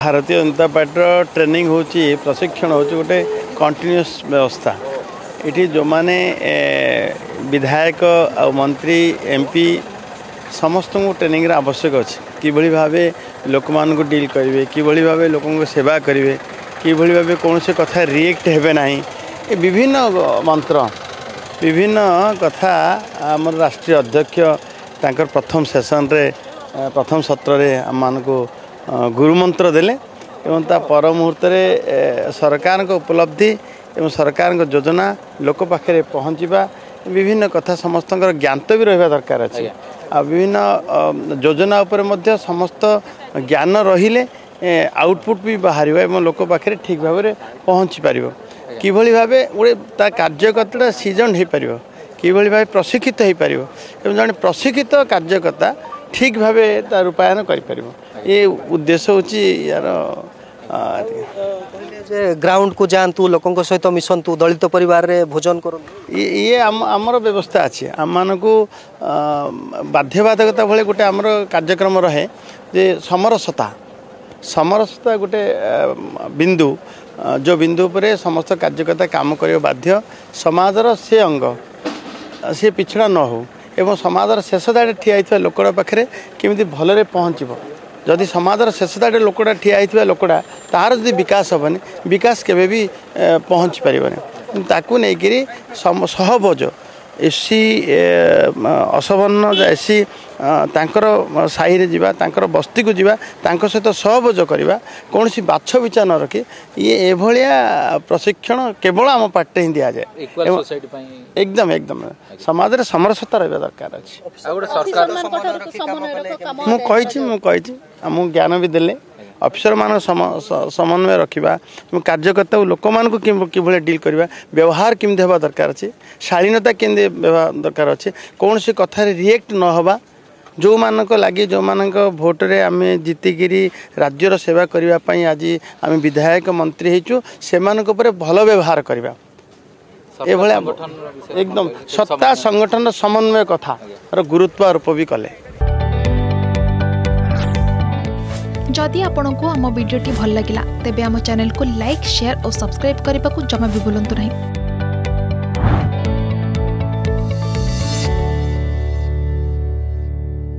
Bharatiya Janata party training होची प्रशिक्षण होची गोटे कंटिन्यूअस व्यवस्था। ये जो माने विधायक आ मंत्री एमपी समस्त को ट्रेनिंग आवश्यक अच्छे कि भाव लोक मान को डील करेंगे कि भाव लोक सेवा करेंगे कि भाव कौन से कथा रिएक्ट हेबे ना ये विभिन्न मंत्र विभिन्न कथा आम राष्ट्रीय अध्यक्ष तांकर प्रथम सेशन रे प्रथम सत्र रे आम मान को गुरुमंत्र देले एवं ता पर मुहूर्त सरकार को उपलब्धि एवं सरकार को योजना लोक पाखे पहुँचवा विभिन्न कथा समस्त ज्ञात भी रहा दरकार अच्छे आ विभिन्न योजना उपर मध्य समस्त ज्ञान रहिले आउटपुट भी बाहर एवं लोक पाखे ठीक भाव में पहुँची पार कि भाव गोटे ता कार्यकर्ता सीजन हो पार कि भाव प्रशिक्षित हो पार एवं जड़े प्रशिक्षित कार्यकर्ता ठीक भाव ता रूपायन कर ये उद्देश्य होची यार ग्राउंड को जानतु लोकों सहित मिशंतु दलित परिवार रे भोजन करूँ ये आमर व्यवस्था अच्छे आम मान को बाध्यबाधकता भाई गोटे आमर कार्यक्रम रहे जे समरसता समरसता गोटे बिंदु जो बिंदु पर समस्त कार्यकर्ता काम कर बाध्य समाजर से अंग सी पिछड़ा न हो एवं समाजर शेष दाड़े ठिया होता लोकड़ा पाखे केमी भलरे पहुँचब जदि समाजर शेष दाड़े लोकड़ा ठिया होता लोकड़ा तार जदि विकास हेनी विकास केवे भी पहुँच पारबनी ताकू नहीं सहभोज एससी असबर्ण एससी तांकर साही रे जीवा तांकर बस्ती को जीवा तांकर सहित सहभोज करवा कौन सी बाछ विचा न रखी ये एभलिया प्रशिक्षण केवल आम पार्टी ही दि जाए एकदम एकदम समाज रे समरसता रहा दरकार अच्छे मुझे ज्ञान भी देले अफिसर मान समन्वय रखा कार्यकर्ता लोक मान कि डील करवा व्यवहार केमती होगा दरकार अच्छे शालीनता केमती व्यवहार दरकार अच्छे कौन सी कथार रिएक्ट न होबा जो मानक लगी जो मानक भोट रे आम जीतिकी राज्यर सेवा करने आज आम विधायक मंत्री होचु से भल व्यवहार करवा ये एकदम सत्ता संगठन समन्वय कथा गुरुत्वारोप भी कले। जदि आपंक आम भिडी भल लगा तेब आम चैनल को लाइक शेयर और सब्सक्राइब करने को जमा भी भूलु नहीं।